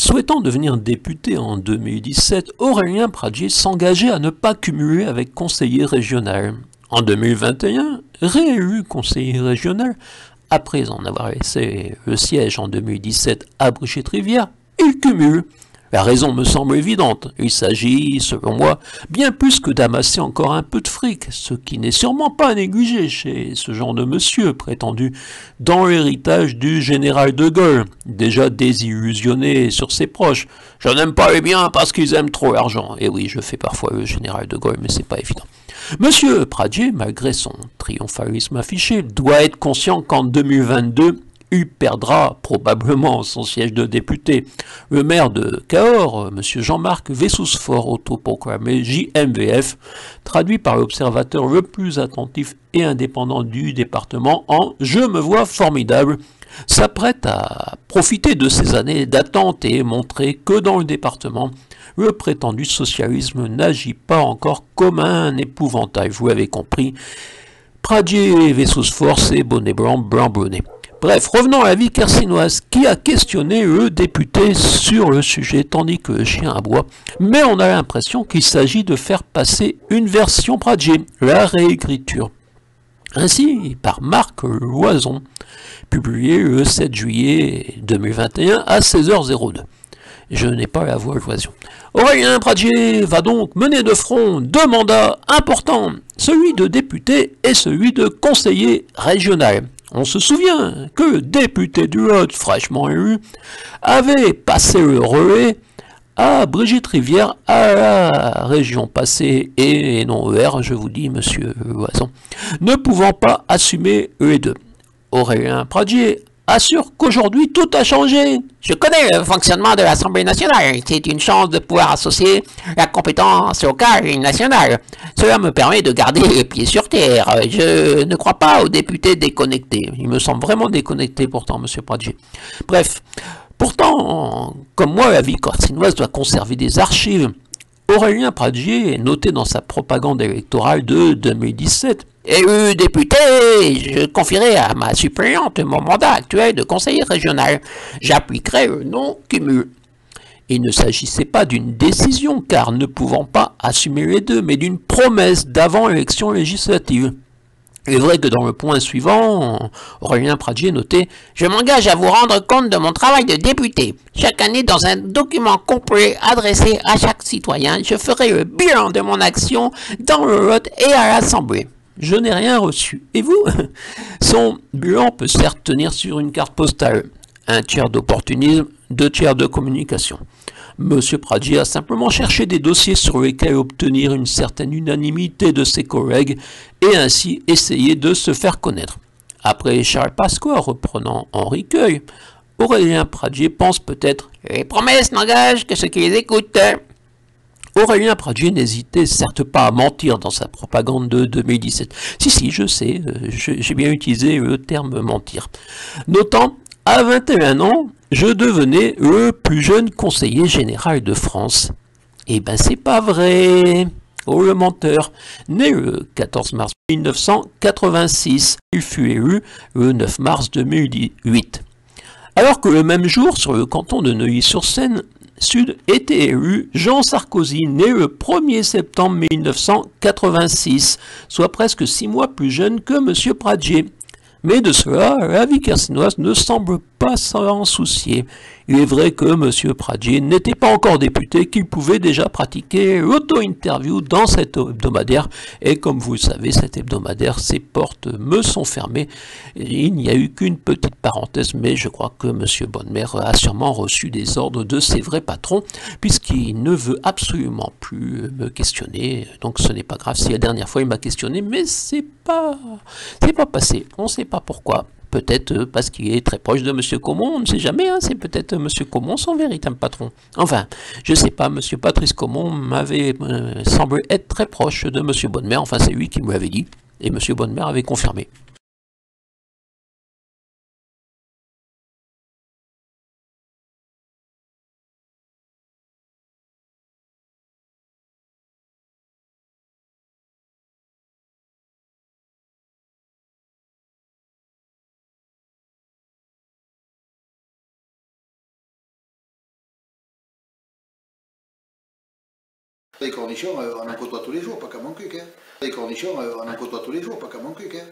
Souhaitant devenir député en 2017, Aurélien Pradier s'engageait à ne pas cumuler avec conseiller régional. En 2021, réélu conseiller régional, après en avoir laissé le siège en 2017 à Brigitte-Rivière, il cumule. La raison me semble évidente. Il s'agit, selon moi, bien plus que d'amasser encore un peu de fric, ce qui n'est sûrement pas à négliger chez ce genre de monsieur prétendu dans l'héritage du général de Gaulle, déjà désillusionné sur ses proches. Je n'aime pas les biens parce qu'ils aiment trop l'argent. Et oui, je fais parfois le général de Gaulle, mais c'est pas évident. Monsieur Pradier, malgré son triomphalisme affiché, doit être conscient qu'en 2022, il perdra probablement son siège de député. Le maire de Cahors, M. Jean-Marc Vessousfort, autoproclamé JMVF, traduit par l'observateur le plus attentif et indépendant du département en « Je me vois formidable », s'apprête à profiter de ces années d'attente et montrer que dans le département, le prétendu socialisme n'agit pas encore comme un épouvantail. Vous l'avez compris, Pradier et Vessousfort, c'est bonnet blanc, blanc bonnet. Bref, revenons à la vie carcinoise, qui a questionné le député sur le sujet, tandis que le chien aboie. Mais on a l'impression qu'il s'agit de faire passer une version Pradier, la réécriture. Ainsi, par Marc Loison, publié le 7 juillet 2021 à 16h02. Je n'ai pas la voix Loison. Aurélien Pradier va donc mener de front deux mandats importants, celui de député et celui de conseiller régional. On se souvient que le député du Lot, fraîchement élu, avait passé le relais à Brigitte Rivière, à la région passée et non ER, je vous dis, monsieur Loison, ne pouvant pas assumer les deux. Aurélien Pradier assure qu'aujourd'hui tout a changé. Je connais le fonctionnement de l'Assemblée nationale. C'est une chance de pouvoir associer la compétence locale et nationale. Cela me permet de garder les pieds sur terre. Je ne crois pas aux députés déconnectés. Il me semble vraiment déconnecté pourtant, monsieur Pradier. Bref, pourtant, comme moi, la vie carcinoise doit conserver des archives. Aurélien Pradier est noté dans sa propagande électorale de 2017. Élu député, je confierai à ma suppléante mon mandat actuel de conseiller régional. J'appliquerai le non-cumul. Il ne s'agissait pas d'une décision, car ne pouvant pas assumer les deux, mais d'une promesse d'avant l'élection législative. Il est vrai que dans le point suivant, Aurélien Pradier notait « Je m'engage à vous rendre compte de mon travail de député. Chaque année, dans un document complet adressé à chaque citoyen, je ferai le bilan de mon action dans le Lot et à l'Assemblée. » Je n'ai rien reçu. Et vous? Son bilan peut certes tenir sur une carte postale. Un tiers d'opportunisme, 2 tiers de communication. Monsieur Pradier a simplement cherché des dossiers sur lesquels obtenir une certaine unanimité de ses collègues et ainsi essayer de se faire connaître. Après Charles Pasqua reprenant Henri Queuille, Aurélien Pradier pense peut-être « Les promesses n'engagent que ceux qui les écoutent. » Aurélien Pradier n'hésitait certes pas à mentir dans sa propagande de 2017. Si, je sais, j'ai bien utilisé le terme mentir. Notant, à 21 ans, je devenais le plus jeune conseiller général de France. Eh ben c'est pas vrai. Oh le menteur. Né le 14 mars 1986, il fut élu le 9 mars 2008. Alors que le même jour, sur le canton de Neuilly-sur-Seine, Sud était élu Jean Sarkozy, né le 1er septembre 1986, soit presque 6 mois plus jeune que M. Pradier. Mais de cela, la vie carcinoise ne semble pas s'en soucier. Il est vrai que M. Pradier n'était pas encore député, qu'il pouvait déjà pratiquer l'auto-interview dans cet hebdomadaire. Et comme vous le savez, cet hebdomadaire, ses portes me sont fermées. Il n'y a eu qu'une petite parenthèse, mais je crois que M. Bonnemer a sûrement reçu des ordres de ses vrais patrons, puisqu'il ne veut absolument plus me questionner. Donc ce n'est pas grave si la dernière fois il m'a questionné, mais c'est pas passé. On ne sait pas pourquoi. Peut-être parce qu'il est très proche de M. Caumont, on ne sait jamais, hein, c'est peut-être M. Caumont son véritable patron. Enfin, je ne sais pas, M. Patrice Caumont m'avait semblé être très proche de M. Bonnemer, enfin c'est lui qui me l'avait dit, et M. Bonnemer avait confirmé. Les cornichons, on en côtoie tous les jours, pas qu'à mon cul, hein. Les cornichons, on en côtoie tous les jours, pas qu'à mon cul, hein.